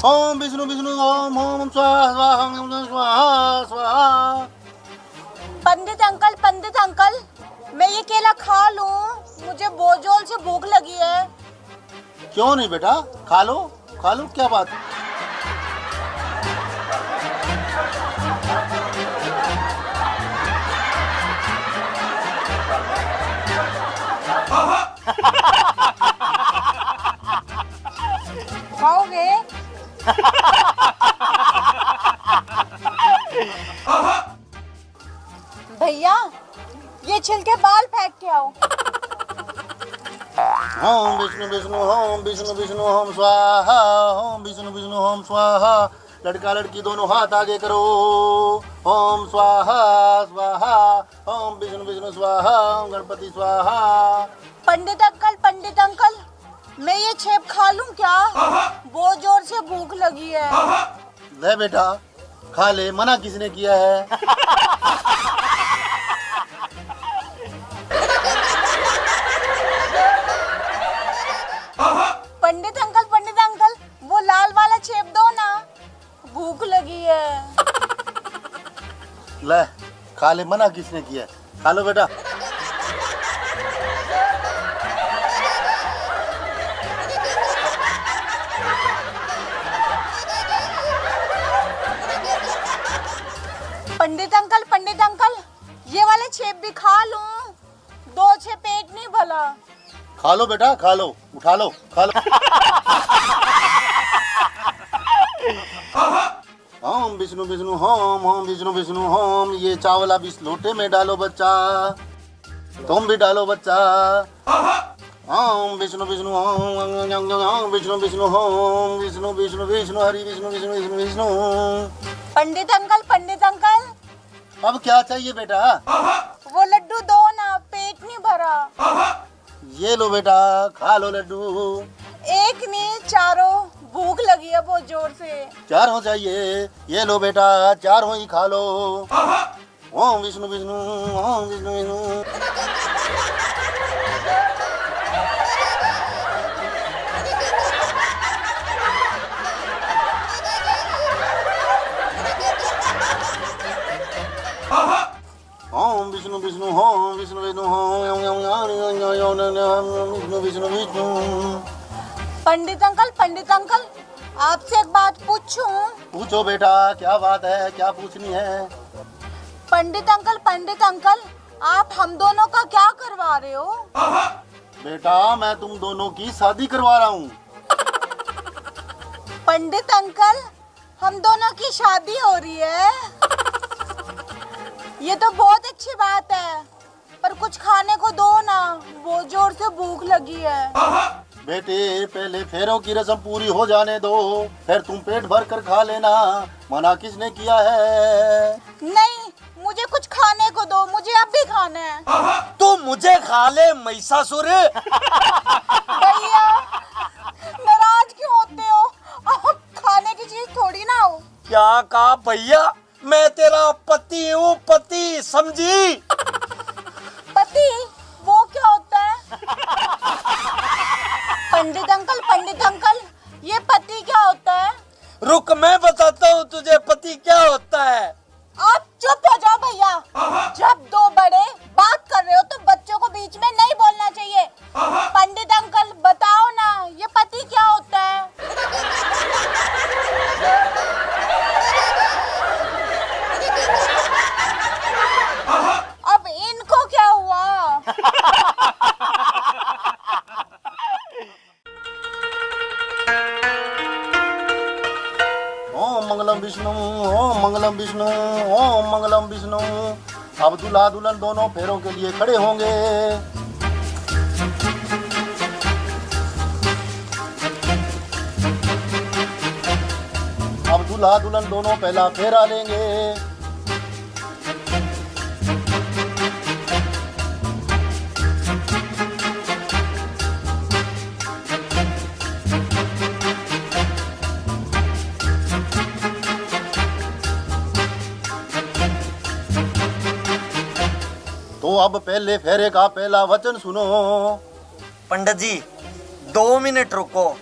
ओम विष्णु विष्णु ओम ओम स्वाहा स्वाहा ओम स्वाहा स्वाहा। पंडित अंकल, मैं ये केला खा लूं? मुझे बहुत जोर से भूख लगी है। क्यों नहीं बेटा, खा लो क्या बात। खाओगे? भैया, ये छिलके बाल फेंक के आओ। ओम विष्णु विष्णु ओम विष्णु विष्णु ओम स्वाहा ओम विष्णु विष्णु ओम स्वाहा। लड़का लड़की दोनों हाथ आगे करो। ओम स्वाहा स्वाहा ओम विष्णु विष्णु स्वाहा ओम गणपति स्वाहा। पंडित अंकल, मैं ये छेप खा लूं क्या? बहुत जोर से भूख लगी है। ले बेटा खा ले, मना किसने किया है? पंडित अंकल, वो लाल वाला छेप दो ना, भूख लगी है। ले खा ले, मना किसने किया है? खा लो बेटा। पंडित अंकल, ये वाले छेप भी खा लूं? दो छेप पेट नहीं भला। खा लो बेटा, खा लो, उठा लो, खा लो। ओम विष्णु विष्णु ओम ओम विष्णु विष्णु ओम। ये चावल आप इस लोटे में डालो बच्चा, तुम भी डालो बच्चा। ओम विष्णु विष्णु ओम विष्णु विष्णु ओम विष्णु विष्णु विष्णु हरि विष्णु विष्णु विष्णु विष्णु। पंडित अंकल, अब क्या चाहिए बेटा? वो लड्डू दो ना, पेट नहीं भरा। ये लो बेटा, खा लो लड्डू। एक नहीं, चारों, भूख लगी है बहुत जोर से। चारों चाहिए? ये लो बेटा, चारों ही खा लो। ओम विष्णु विष्णु ओम विष्णु विष्णु। ओम विष्णु विष्णु ओम विष्णु विष्णु ओम विष्णु विष्णु विष्णु। पंडित अंकल, आपसे एक बात पूछूं? पूछो बेटा, क्या बात है, क्या पूछनी है? पंडित अंकल, आप हम दोनों का क्या करवा रहे हो? बेटा मैं तुम दोनों की शादी करवा रहा हूँ। पंडित अंकल, हम दोनों की शादी हो रही है? ये तो बहुत अच्छी बात है, पर कुछ खाने को दो ना, बहुत जोर से भूख लगी है। बेटे पहले फेरों की रस्म पूरी हो जाने दो, फिर तुम पेट भर कर खा लेना। मना किसने किया है? नहीं, मुझे कुछ खाने को दो, मुझे अब भी खाना है। तू मुझे खा ले महिषासुर। भैया, नाराज क्यों होते हो? आप खाने की चीज थोड़ी ना हो। क्या कहा भैया? मैं तेरा पति हूँ, पति, समझी? पति? वो क्या होता है? पंडित अंकल, ये पति क्या होता है? रुक, मैं बताता हूँ तुझे पति क्या होता है। आप चुप हो जाओ भैया। जब दो बड़े बात कर रहे हो तो बच्चों को बीच में नहीं बोलना चाहिए। पंडित अंकल बताओ ना, ये पति क्या होता है? अब इनको क्या हुआ? ओम मंगलम विष्णु ओम मंगलम विष्णु ओम मंगलम विष्णु। अब दूल्हा दुल्हन दोनों पैरों के लिए खड़े होंगे। अब दूल्हा दुल्हन दोनों पहला फेरा लेंगे। तो अब पहले फेरे का पहला वचन सुनो। पंडित जी 2 मिनट रुको।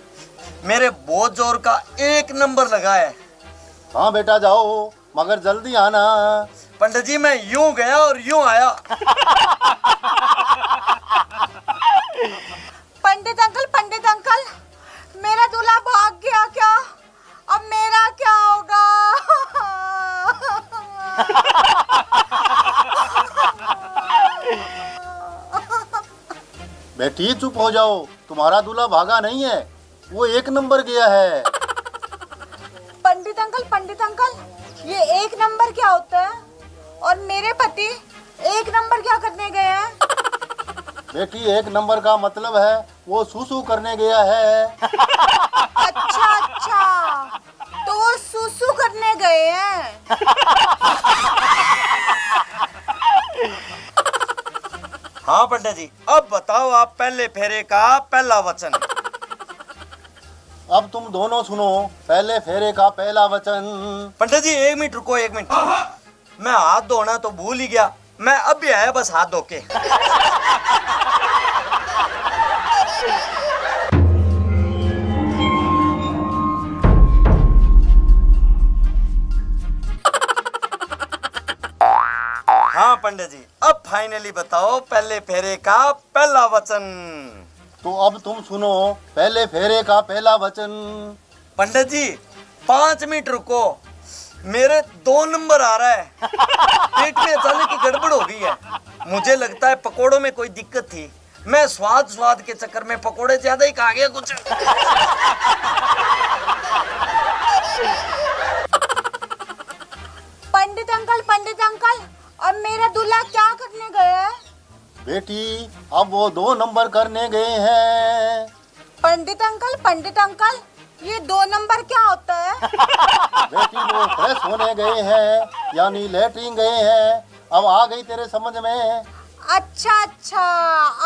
मेरे बहुत जोर का 1 नंबर लगा है। हाँ बेटा जाओ, मगर जल्दी आना। पंडित जी मैं यूं गया और यूं आया। पंडित अंकल, मेरा दूल्हा भाग गया क्या? अब मेरा क्या होगा? बेटी चुप हो जाओ, तुम्हारा दूल्हा भागा नहीं है, वो 1 नंबर गया है। पंडित अंकल, ये 1 नंबर क्या होता है? और मेरे पति 1 नंबर क्या करने गए हैं? बेटी 1 नंबर का मतलब है वो सुसु करने गया है। अच्छा, तो वो सुसु करने गए हैं। हाँ पंडित जी, अब बताओ आप पहले फेरे का पहला वचन। अब तुम दोनों सुनो पहले फेरे का पहला वचन। पंडित जी 1 मिनट रुको, 1 मिनट। मैं हाथ धोना तो भूल ही गया, मैं अब भी आया बस हाथ धो के। हाँ पंडित जी, अब फाइनली बताओ पहले फेरे का पहला वचन। तो अब तुम सुनो पहले फेरे का पहला वचन। पंडित जी 5 मिनट रुको, मेरे 2 नंबर आ रहा है। पेट में अचानक की गड़बड़ हो गई है। मुझे लगता है पकोड़ों में कोई दिक्कत थी। मैं स्वाद के चक्कर में पकोड़े ज्यादा ही खा गया कुछ। पंडित अंकल, अब मेरा दूल्हा क्या करने गया है? बेटी अब वो 2 नंबर करने गए हैं। पंडित अंकल, ये 2 नंबर क्या होता है? बेटी वो फ्रेश होने गए हैं, यानी लेटरिन गए हैं। अब आ गई तेरे समझ में? अच्छा,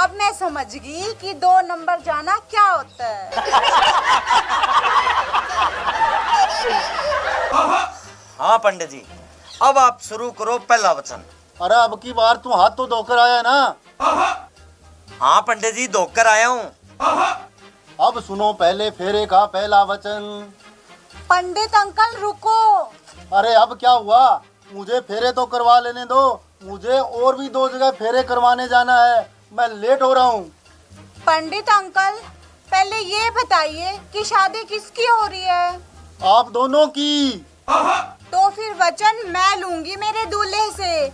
अब मैं समझ गई कि 2 नंबर जाना क्या होता है। हाँ पंडित जी, अब आप शुरू करो पहला वचन। अरे अब की बार तू हाथ तो धोकर आया ना? हाँ पंडित जी धोकर आया हूँ। अब सुनो पहले फेरे का पहला वचन। पंडित अंकल रुको। अरे अब क्या हुआ? मुझे फेरे तो करवा लेने दो, मुझे और भी 2 जगह फेरे करवाने जाना है, मैं लेट हो रहा हूँ। पंडित अंकल पहले ये बताइए कि शादी किसकी हो रही है? आप दोनों की। तो फिर वचन मैं लूंगी मेरे दूल्हे से,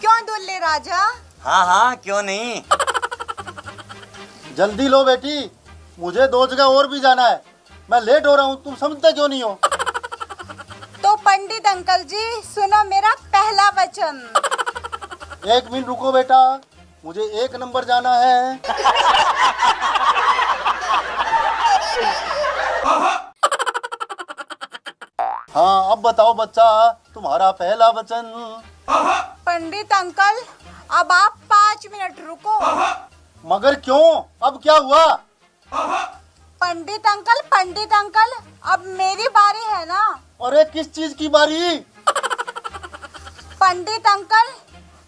क्यों दूल्हे राजा? हाँ क्यों नहीं। जल्दी लो बेटी, मुझे 2 जगह और भी जाना है, मैं लेट हो रहा हूँ, तुम समझते क्यों नहीं हो? तो पंडित अंकल जी सुनो मेरा पहला वचन। 1 मिनट रुको बेटा, मुझे 1 नंबर जाना है। हाँ अब बताओ बच्चा, तुम्हारा पहला वचन। पंडित अंकल अब आप 5 मिनट रुको। मगर क्यों, अब क्या हुआ? पंडित अंकल अब मेरी बारी है ना? अरे किस चीज की बारी? पंडित अंकल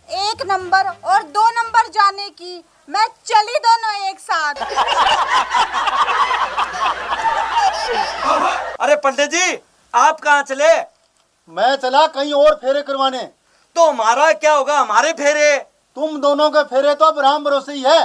1 नंबर और 2 नंबर जाने की, मैं चली दोनों एक साथ। अरे पंडित जी आप कहाँ चले? मैं चला कहीं और फेरे करवाने। तो हमारा क्या होगा, हमारे फेरे? तुम दोनों के फेरे तो अब राम भरोसे ही है।